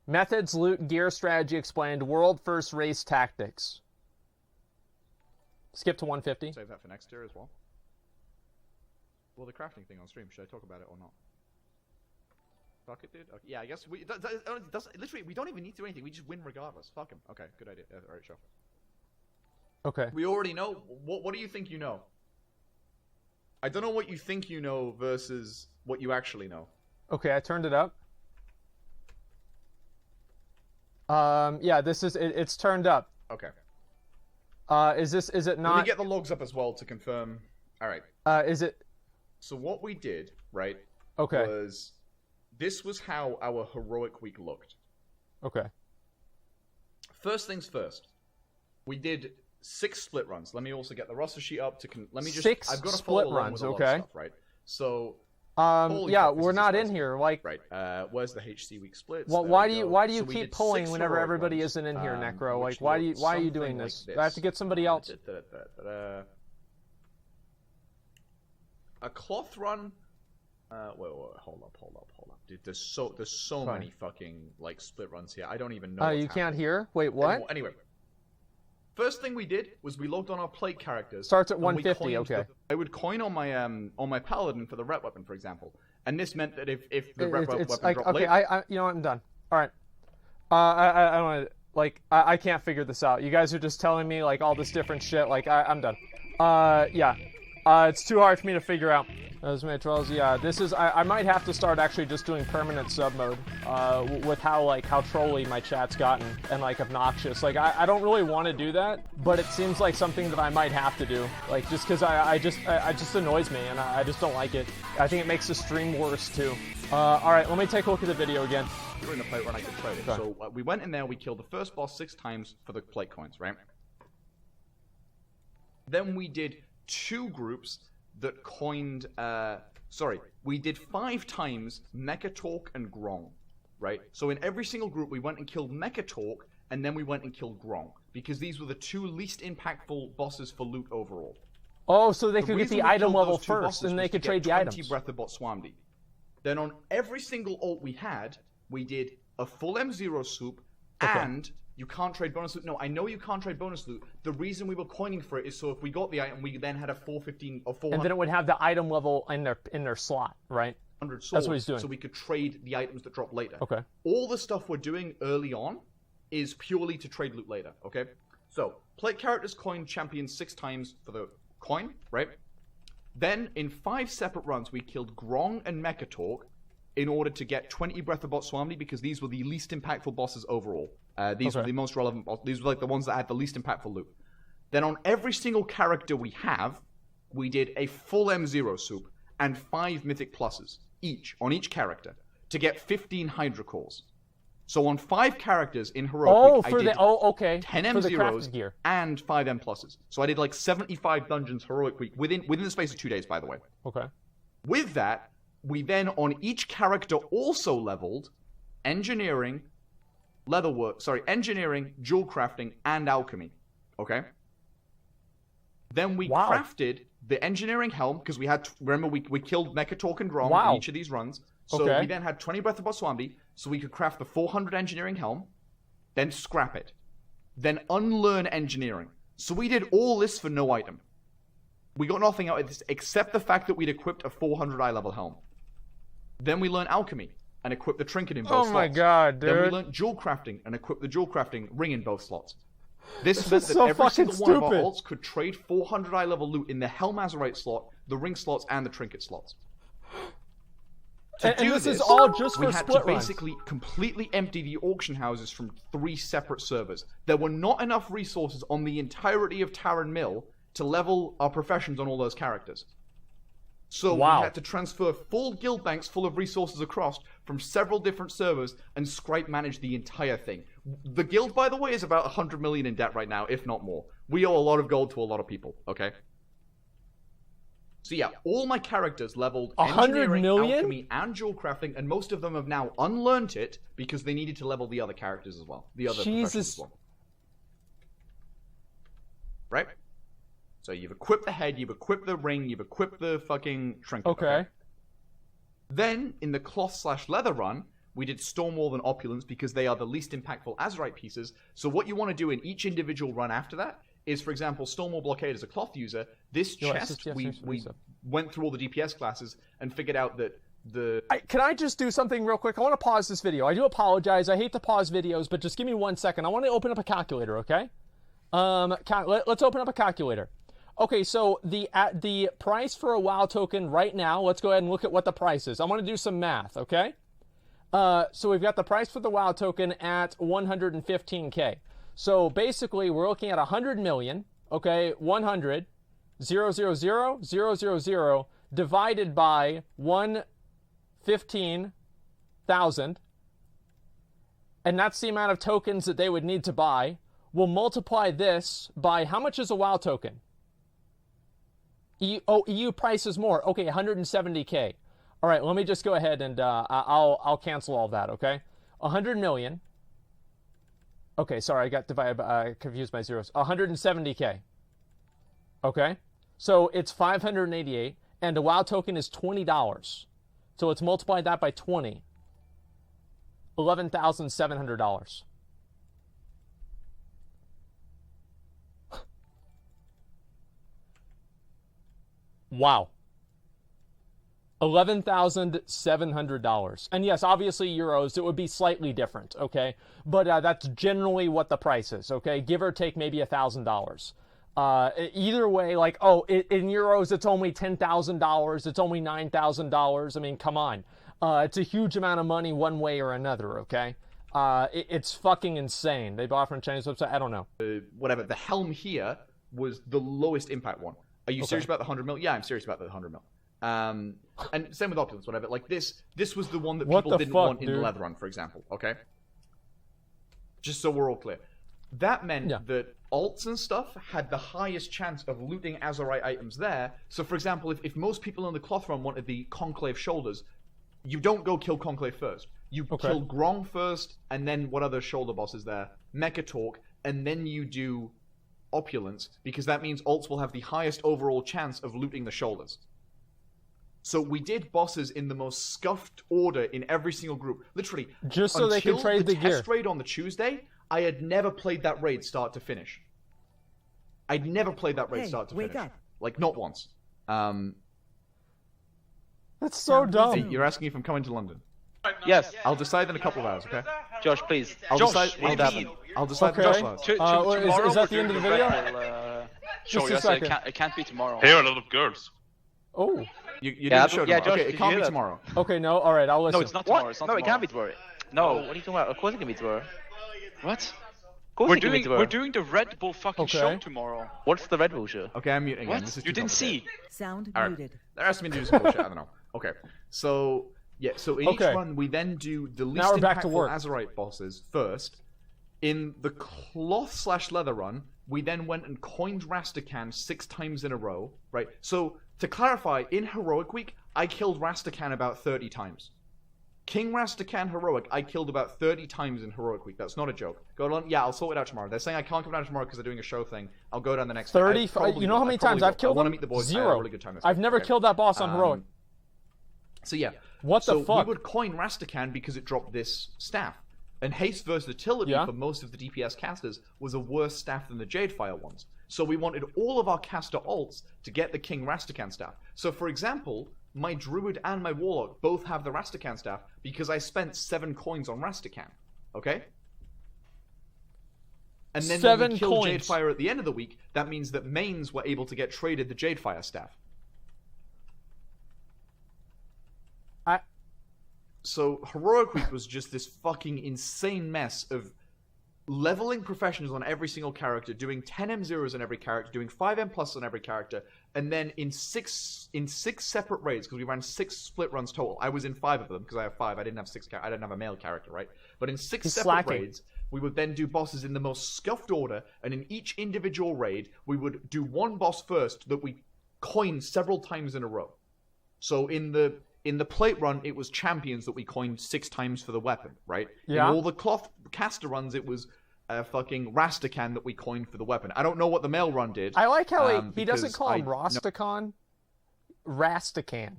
Methods, loot, gear, strategy explained. World first race tactics. Skip to 150. Save that for next year as well. Well, the crafting thing on stream, should I talk about it or not? Fuck it, dude. Okay, yeah, I guess we... literally, we don't even need to do anything. We just win regardless. Fuck him. Okay, good idea. Alright, sure. Okay. We already know. What do you think you know? I don't know what you think you know versus what you actually know. Okay, I turned it up. Yeah, this is... It's turned up. Okay. Is it not... Let me get the logs up as well to confirm. Alright. Is it... So what we did, right, okay. was... This was how our heroic week looked. Okay. First things first. We did 6 split runs. Let me also get the roster sheet up to... Let me just... 6 I've got to split follow along runs, with a lot okay. of stuff, right? So... yeah, we're not in here. Like, right. Where's the HC week splits? Well, why do you so keep pulling whenever everybody runs, isn't in here, Necro? Like, why are you doing this? Like I have to get somebody else. A cloth run. Wait, hold up. Dude, there's so many fucking like split runs here. I don't even know. You can't hear? Wait, what? Anyway. First thing we did was we logged on our plate characters. Starts at 150, okay. I would coin on my paladin for the rep weapon, for example, and this meant that if the rep weapon like, dropped okay, late, you know what, I'm done. All right, I don't like I can't figure this out. You guys are just telling me like all this different shit. Like I'm done. Yeah, it's too hard for me to figure out. Those trolls, yeah. This is I might have to start actually just doing permanent sub mode. With how trolly my chat's gotten and like obnoxious. Like I don't really want to do that, but it seems like something that I might have to do. Like just because I just annoys me and I just don't like it. I think it makes the stream worse too. All right, let me take a look at the video again. During the plate run, I could trade it. So we went in there, we killed the first boss 6 times for the plate coins, right? Then we did 2 groups that coined, we did 5 times Mechatork and Grong, right? So in every single group, we went and killed Mechatork, and then we went and killed Grong, because these were the 2 least impactful bosses for loot overall. Oh, so they could get the item level first, and they could trade the items. 20 Breath of Botswamdi. Then on every single ult we had, we did a full M0 soup, and... You can't trade bonus loot. No, I know you can't trade bonus loot. The reason we were coining for it is so if we got the item, we then had a 415 or 400. And then it would have the item level in their slot, right? That's what he's doing. So we could trade the items that drop later. Okay. All the stuff we're doing early on is purely to trade loot later. Okay. So plate characters coin champion 6 times for the coin, right? Then in 5 separate runs, we killed Grong and Mechatork in order to get 20 Breath of Botswamdi because these were the least impactful bosses overall. These were the most relevant bosses. These were like the ones that had the least impactful loot. Then on every single character we have, we did a full M0 soup and 5 mythic pluses each on each character to get 15 Hydra cores. So on 5 characters in Heroic Week, I did 10 M0s and 5 M pluses. So I did like 75 dungeons Heroic Week within the space of 2 days, by the way. Okay. With that, we then on each character also leveled engineering, engineering, jewel crafting, and alchemy. Okay? Then we crafted the engineering helm, because we had, remember, we killed Mechatork and Grom in each of these runs. So we then had 20 Breath of Botswamdi, so we could craft the 400 engineering helm, then scrap it. Then unlearn engineering. So we did all this for no item. We got nothing out of this except the fact that we'd equipped a 400 eye level helm. Then we learned alchemy and equipped the trinket in both slots. Oh my god, dude. Then we learned jewel crafting and equipped the jewel crafting ring in both slots. This meant that so every single one of our stupid. alts could trade 400 eye level loot in the Helm Azerite slot, the ring slots, and the trinket slots. And this is all just for we had split to basically completely empty the auction houses from 3 separate servers. There were not enough resources on the entirety of Taran Mill to level our professions on all those characters. So we had to transfer full guild banks full of resources across from several different servers and scrape manage the entire thing. The guild, by the way, is about 100 million in debt right now, if not more. We owe a lot of gold to a lot of people, okay? So yeah, all my characters leveled 100 engineering, million? alchemy, and jewel crafting, and most of them have now unlearned it because they needed to level the other characters as well. The other professions as well. Right? So you've equipped the head, you've equipped the ring, you've equipped the fucking trinket. Okay. Then, in the cloth/leather run, We did Stormwall and Opulence because they are the least impactful Azerite pieces. So what you want to do in each individual run after that is, for example, Stormwall Blockade as a cloth user. This chest, we went through all the DPS classes and figured out that Can I just do something real quick? I want to pause this video. I do apologize. I hate to pause videos, but just give me 1 second. I want to open up a calculator, okay? Let's open up a calculator. Okay, so the price for a WoW token right now, let's go ahead and look at what the price is. I want to do some math, okay? So we've got the price for the WoW token at 115K. So basically, we're looking at 100 million, okay? 100, 000, divided by 115,000. And that's the amount of tokens that they would need to buy. We'll multiply this by, how much is a WoW token? EU price is more. Okay, 170K. All right, let me just go ahead and I'll cancel all that, okay? 100 million. Okay, sorry, I got divided by, confused by zeros. 170K. Okay? So it's 588, and a WoW token is $20. So let's multiply that by 20. $11,700. Wow. $11,700. And yes, obviously euros, it would be slightly different, okay? But that's generally what the price is, okay? Give or take maybe $1,000. Either way, like, in euros, it's only $10,000. It's only $9,000. I mean, come on. It's a huge amount of money one way or another, okay? It's fucking insane. They bought from a Chinese website. I don't know. Whatever. The helm here was the lowest impact one. Are you serious about the 100 mil? Yeah, I'm serious about the 100 mil. And same with Opulence, whatever. Like this was the one that people didn't want in the leather run, for example. Okay, just so we're all clear. That meant that alts and stuff had the highest chance of looting Azerite items there. So, for example, if most people in the cloth run wanted the Conclave shoulders, you don't go kill Conclave first. You kill Grong first, and then what other shoulder boss is there? Mechatork, and then you do Opulence, because that means alts will have the highest overall chance of looting the shoulders. So we did bosses in the most scuffed order in every single group. Literally, just so they could trade the gear. Test raid on the Tuesday, I had never played that raid start to finish. I'd never played that raid start to finish. Up. Like, not once. That's so dumb. You're asking if I'm coming to London? Yes. I'll decide in a couple of hours, okay? Josh, please. I'll decide in a couple hours. Is that the end of the video? Show you, it can't be tomorrow. Here are a lot of girls. Oh. You didn't show tomorrow. Josh, okay, it can't be tomorrow. Okay, no, alright, I'll listen. No, it's not tomorrow. It's not no, tomorrow. It can't be tomorrow. No, what are you talking about? Of course it can be tomorrow. What? We're doing the Red Bull fucking show tomorrow. What's the Red Bull show? Okay, I'm muting again. What? This is You didn't see? Sound muted. They're asking me to do some bullshit. I don't know. Okay, so yeah, so in each run we then do the least impactful Azerite bosses first. In the cloth/leather run, we then went and coined Rastakhan 6 times in a row, right? So to clarify, in Heroic Week, I killed Rastakhan about 30 times. King Rastakhan Heroic, I killed about 30 times in Heroic Week. That's not a joke. Go on. Yeah, I'll sort it out tomorrow. They're saying I can't come down tomorrow because they're doing a show thing. I'll go down the next 30? You know how many times I've killed them? I want to meet the boys. 0. I had a really good time. I've never killed that boss on Heroic. So yeah. What the fuck? So we would coin Rastakhan because it dropped this staff. And haste versatility for most of the DPS casters was a worse staff than the Jadefire ones. So we wanted all of our caster alts to get the King Rastakhan staff. So for example, my Druid and my Warlock both have the Rastakhan staff because I spent 7 coins on Rastakhan. Okay? And then when we killed Jadefire at the end of the week, that means that mains were able to get traded the Jadefire staff. So Heroic Week was just this fucking insane mess of leveling professionals on every single character, doing 10 M0s on every character, doing 5 M+ on every character, and then in six separate raids, because we ran 6 split runs total. I was in 5 of them because I have 5. I didn't have 6. I didn't have a male character, right? But in 6 separate raids, we would then do bosses in the most scuffed order, and in each individual raid, we would do one boss first that we coined several times in a row. So in the plate run, it was champions that we coined 6 times for the weapon, right? Yeah. In all the cloth caster runs, it was fucking Rastakhan that we coined for the weapon. I don't know what the male run did. I like how he doesn't call him Rastakhan. Rastakhan.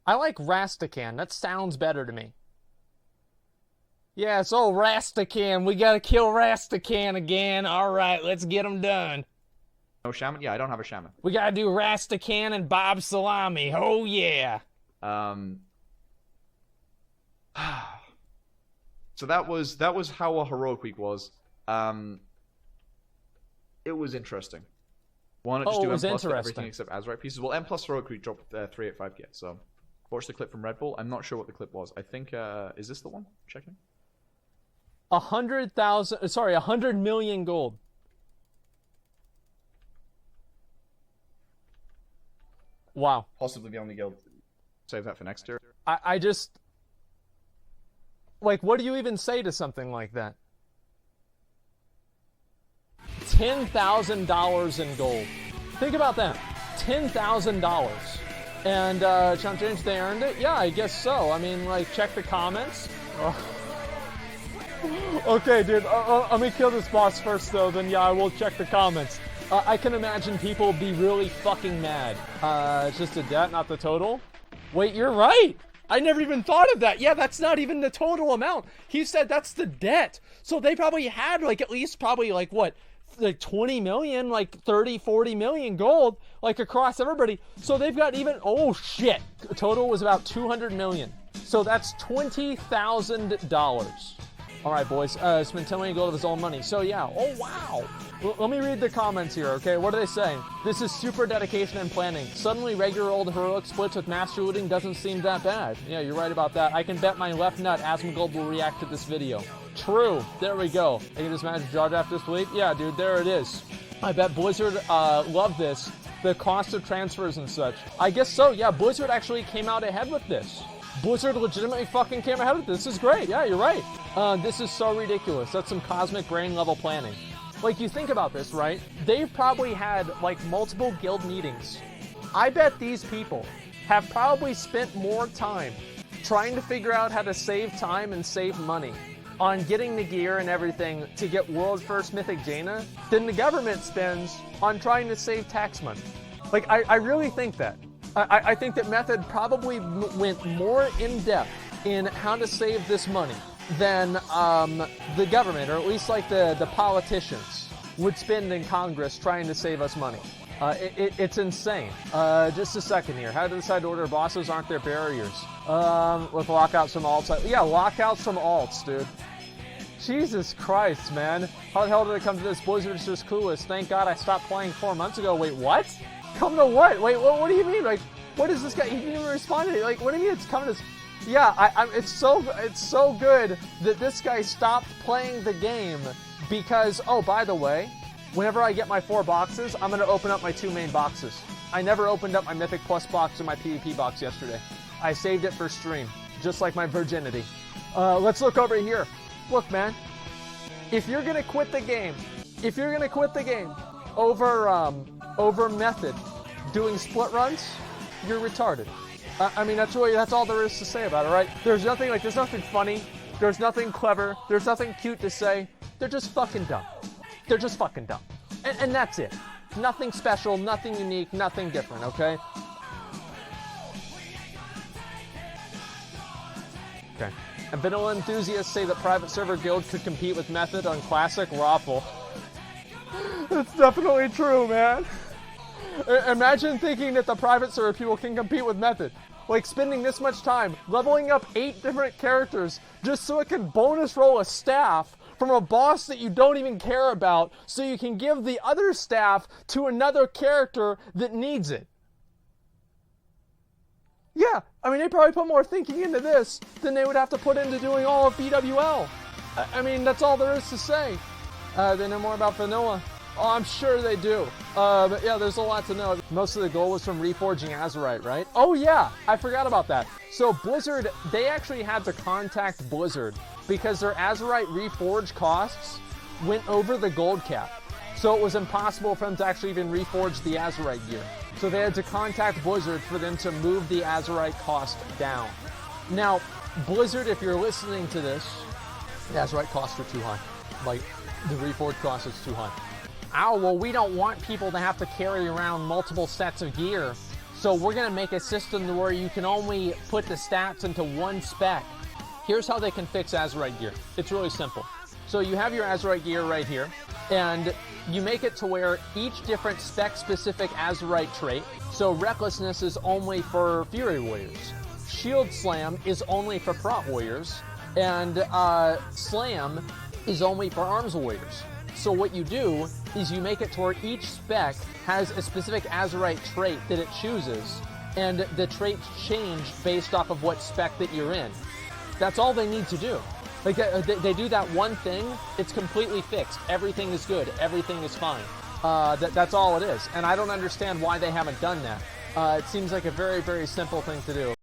I like Rastakan. That sounds better to me. Yeah, so Rastakan. We gotta kill Rastakan again. Alright, let's get him done. No shaman? Yeah, I don't have a shaman. We gotta do Rastakan and Bob Salami. Oh, yeah. So that was how a heroic week was. It was interesting. Why not just do M plus for everything except Azurite pieces? Well, M plus heroic week dropped 385k. So watch the clip from Red Bull. I'm not sure what the clip was. I think is this the one? Checking. 100 million gold. Wow. Possibly the only guild. Save that for next year. I just... Like, what do you even say to something like that? $10,000 in gold. Think about that. $10,000. And, Chump Change, they earned it? Yeah, I guess so. I mean, like, check the comments. Okay, dude, let me kill this boss first, though, then yeah, I will check the comments. I can imagine people be really fucking mad. It's just a debt, not the total. Wait, you're right! I never even thought of that. Yeah, that's not even the total amount. He said that's the debt. So they probably had, like, at least probably, like, what? Like 20 million, like 30, 40 million gold, like across everybody. So they've got even, oh shit, total was about 200 million. So that's $20,000. All right, boys, spent 10 million gold of his own money. So yeah, oh wow. Let me read the comments here, okay? What are they saying? This is super dedication and planning. Suddenly regular old heroic splits with master looting doesn't seem that bad. Yeah, you're right about that. I can bet my left nut Asmongold will react to this video. True. There we go. I can just manage jaw draft this week. Yeah, dude, there it is. I bet Blizzard loved this. The cost of transfers and such. I guess so. Yeah, Blizzard actually came out ahead with this. Blizzard legitimately fucking came ahead with this. This is great. Yeah, you're right. This is so ridiculous. That's some cosmic brain level planning. Like, you think about this, right? They've probably had, like, multiple guild meetings. I bet these people have probably spent more time trying to figure out how to save time and save money on getting the gear and everything to get world first Mythic Jaina than the government spends on trying to save tax money. Like, I really think that. I think that Method probably went more in depth in how to save this money than the government, or at least like the politicians, would spend in Congress trying to save us money. It's insane. Just a second here. How to decide to order bosses? Aren't there barriers? With lockouts from alts. Yeah, lockouts from alts, dude. Jesus Christ, man. How the hell did it come to this? Blizzard is just clueless. Thank God I stopped playing 4 months ago. Wait, what? Come to what? Wait, what do you mean? Like, what is this guy? He didn't even respond to me. Like, what do you mean it's coming to... Yeah, it's so good that this guy stopped playing the game because, oh, by the way, whenever I get my 4 boxes, I'm going to open up my 2 main boxes. I never opened up my Mythic Plus box or my PvP box yesterday. I saved it for stream, just like my virginity. Let's look over here. Look, man, if you're going to quit the game, over Method doing split runs, you're retarded. I mean, that's all there is to say about it, right? There's nothing funny, there's nothing clever, there's nothing cute to say. They're just fucking dumb. They're just fucking dumb. And that's it. Nothing special, nothing unique, nothing different, okay? Okay. And vanilla enthusiasts say that private server guild could compete with Method on classic Raffle. That's definitely true, man. Imagine thinking that the private server people can compete with Method. Like, spending this much time leveling up 8 different characters just so it can bonus roll a staff from a boss that you don't even care about so you can give the other staff to another character that needs it. Yeah, I mean, they probably put more thinking into this than they would have to put into doing all of BWL. I mean, that's all there is to say. They know more about vanilla. Oh, I'm sure they do. But yeah, there's a lot to know. Most of the goal was from reforging Azurite, right? Oh yeah, I forgot about that. So Blizzard, they actually had to contact Blizzard because their Azurite reforge costs went over the gold cap. So it was impossible for them to actually even reforge the Azurite gear. So they had to contact Blizzard for them to move the Azurite cost down. Now, Blizzard, if you're listening to this, the Azurite costs are too high. Like, the reforge cost is too high. Oh, well, we don't want people to have to carry around multiple sets of gear. So we're going to make a system where you can only put the stats into one spec. Here's how they can fix Azerite gear. It's really simple. So you have your Azerite gear right here, and you make it to where each different spec-specific Azerite trait, so Recklessness is only for Fury Warriors, Shield Slam is only for Prot Warriors, and Slam is only for Arms Warriors. So what you do is you make it to where each spec has a specific Azerite trait that it chooses, and the traits change based off of what spec that you're in. That's all they need to do. Like, they do that one thing, it's completely fixed. Everything is good. Everything is fine. That's all it is. And I don't understand why they haven't done that. It seems like a very, very simple thing to do.